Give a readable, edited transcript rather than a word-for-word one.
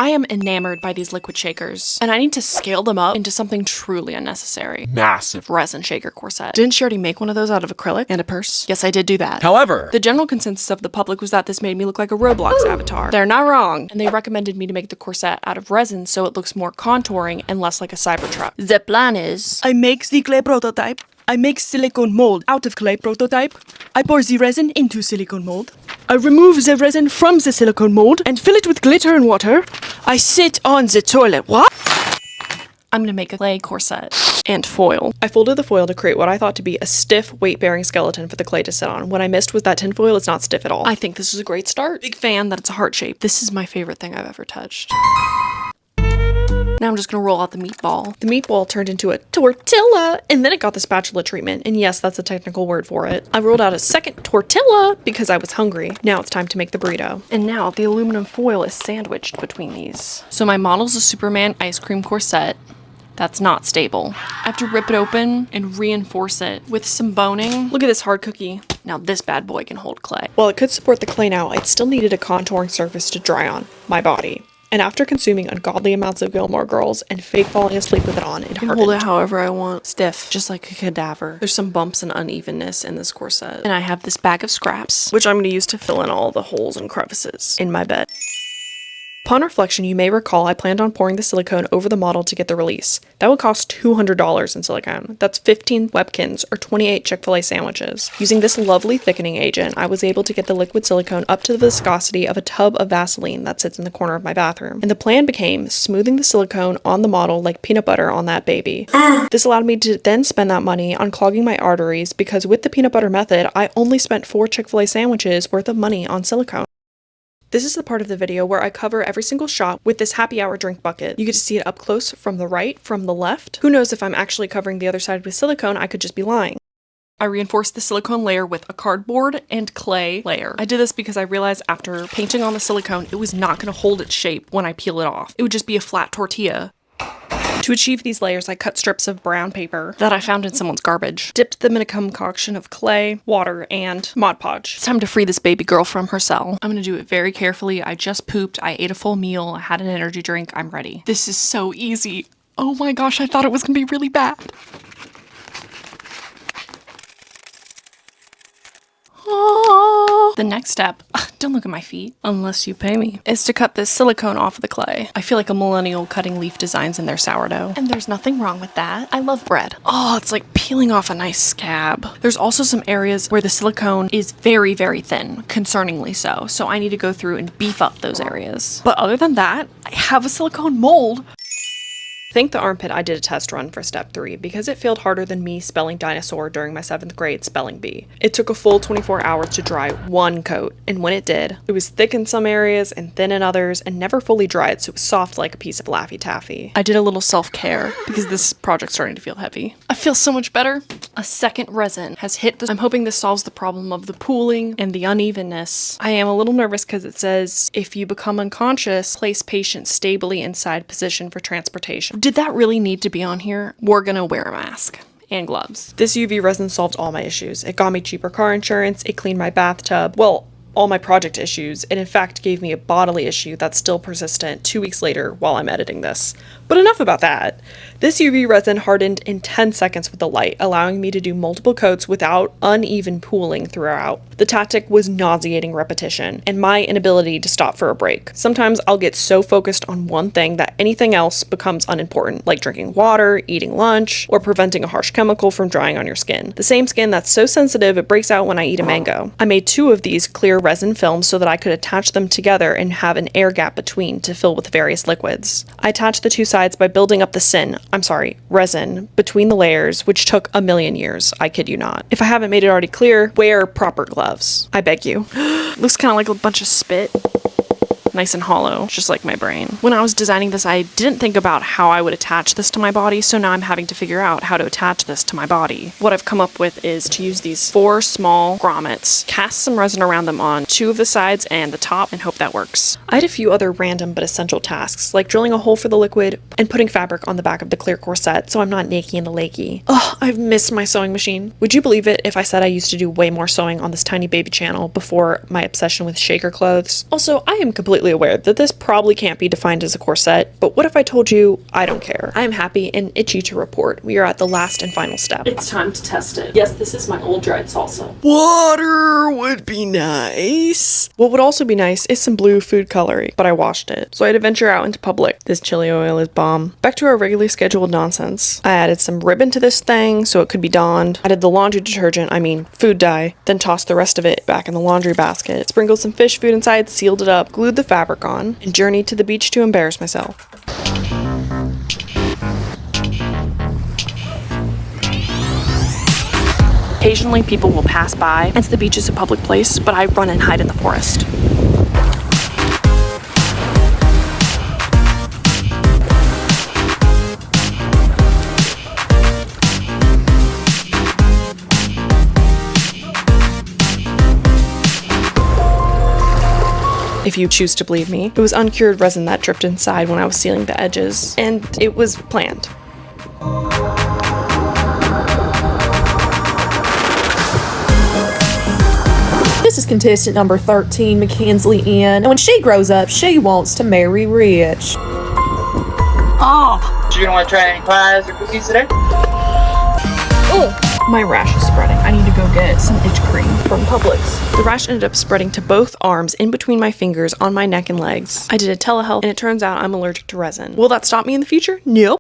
I am enamored by these liquid shakers, and I need to scale them up into something truly unnecessary. Massive Resin shaker corset. Didn't she already make one of those out of acrylic and a purse? Yes, I did do that. However, the general consensus of the public was that this made me look like a Roblox avatar. They're not wrong, and they recommended me to make the corset out of resin so it looks more contouring and less like a Cybertruck. The plan is, I make the clay prototype. I make silicone mold out of clay prototype. I pour the resin into silicone mold. I remove the resin from the silicone mold and fill it with glitter and water. I sit on the toilet. What? I'm gonna make a clay corset and foil. I folded the foil to create what I thought to be a stiff, weight-bearing skeleton for the clay to sit on. What I missed was that tinfoil is not stiff at all. I think this is a great start. Big fan that it's a heart shape. This is my favorite thing I've ever touched. Now I'm just gonna roll out the meatball. The meatball turned into a tortilla, and then it got the spatula treatment. And yes, that's a technical word for it. I rolled out a second tortilla because I was hungry. Now it's time to make the burrito. And now the aluminum foil is sandwiched between these. So my model's a Superman ice cream corset. That's not stable. I have to rip it open and reinforce it with some boning. Look at this hard cookie. Now this bad boy can hold clay. While it could support the clay now, it still needed a contouring surface to dry on, my body. And after consuming ungodly amounts of Gilmore Girls and fake falling asleep with it on, it hardened. Hold it however I want. Stiff, just like a cadaver. There's some bumps and unevenness in this corset. And I have this bag of scraps, which I'm going to use to fill in all the holes and crevices in my bed. Upon reflection, you may recall I planned on pouring the silicone over the model to get the release. That would cost $200 in silicone. That's 15 Webkins or 28 Chick-fil-A sandwiches. Using this lovely thickening agent, I was able to get the liquid silicone up to the viscosity of a tub of Vaseline that sits in the corner of my bathroom. And the plan became smoothing the silicone on the model like peanut butter on that baby. This allowed me to then spend that money on clogging my arteries because with the peanut butter method, I only spent 4 Chick-fil-A sandwiches worth of money on silicone. This is the part of the video where I cover every single shot with this happy hour drink bucket. You get to see it up close from the right, from the left. Who knows if I'm actually covering the other side with silicone, I could just be lying. I reinforced the silicone layer with a cardboard and clay layer. I did this because I realized after painting on the silicone, it was not going to hold its shape when I peel it off. It would just be a flat tortilla. To achieve these layers, I cut strips of brown paper that I found in someone's garbage, dipped them in a concoction of clay, water, and Mod Podge. It's time to free this baby girl from her cell. I'm gonna do it very carefully. I just pooped, I ate a full meal, I had an energy drink, I'm ready. This is so easy. Oh my gosh, I thought it was gonna be really bad. The next step, don't look at my feet, unless you pay me, is to cut this silicone off of the clay. I feel like a millennial cutting leaf designs in their sourdough. And there's nothing wrong with that. I love bread. Oh, it's like peeling off a nice scab. There's also some areas where the silicone is very, very thin, concerningly so. So I need to go through and beef up those areas. But other than that, I have a silicone mold. Thank the armpit I did a test run for step 3 because it failed harder than me spelling dinosaur during my 7th grade spelling bee. It took a full 24 hours to dry one coat, and when it did, it was thick in some areas and thin in others and never fully dried, so it was soft like a piece of Laffy Taffy. I did a little self-care because this project's starting to feel heavy. I feel so much better. A second resin has hit I'm hoping this solves the problem of the pooling and the unevenness. I am a little nervous because it says, if you become unconscious, place patient stably inside position for transportation. Did that really need to be on here? We're gonna wear a mask and gloves. This UV resin solved all my issues. It got me cheaper car insurance, it cleaned my bathtub, well, all my project issues, and in fact gave me a bodily issue that's still persistent 2 weeks later while I'm editing this. But enough about that. This UV resin hardened in 10 seconds with the light, allowing me to do multiple coats without uneven pooling throughout. The tactic was nauseating repetition and my inability to stop for a break. Sometimes I'll get so focused on one thing that anything else becomes unimportant, like drinking water, eating lunch, or preventing a harsh chemical from drying on your skin. The same skin that's so sensitive it breaks out when I eat a mango. I made 2 of these clear resin films so that I could attach them together and have an air gap between to fill with various liquids. I attached the 2 sides by building up the resin between the layers, which took a million years, I kid you not. If I haven't made it already clear, wear proper gloves. I beg you. Looks kind of like a bunch of spit. Nice and hollow, just like my brain. When I was designing this, I didn't think about how I would attach this to my body, so now I'm having to figure out how to attach this to my body. What I've come up with is to use these 4 small grommets, cast some resin around them on 2 of the sides and the top, and hope that works. I had a few other random but essential tasks, like drilling a hole for the liquid and putting fabric on the back of the clear corset so I'm not naked in the lakey. Ugh, I've missed my sewing machine. Would you believe it if I said I used to do way more sewing on this tiny baby channel before my obsession with shaker clothes? Also, I am completely completely aware that this probably can't be defined as a corset, but what if I told you I don't care? I am happy and itchy to report. We are at the last and final step. It's time to test it. Yes, this is my old dried salsa. Water would be nice. What would also be nice is some blue food coloring, but I washed it, so I had to venture out into public. This chili oil is bomb. Back to our regularly scheduled nonsense. I added some ribbon to this thing so it could be donned. Added the laundry detergent, food dye, then tossed the rest of it back in the laundry basket. Sprinkled some fish food inside, sealed it up, glued the fabric on, and journeyed to the beach to embarrass myself. Occasionally people will pass by, and the beach is a public place, but I run and hide in the forest. If you choose to believe me, it was uncured resin that dripped inside when I was sealing the edges, and it was planned. This is contestant number 13, McKinsley N. And when she grows up, she wants to marry rich. Oh! You don't want to try any pies or cookies today? Oh! My rash is spreading. I need to go get some itch cream from Publix. The rash ended up spreading to both arms, in between my fingers, on my neck and legs. I did a telehealth, and it turns out I'm allergic to resin. Will that stop me in the future? Nope.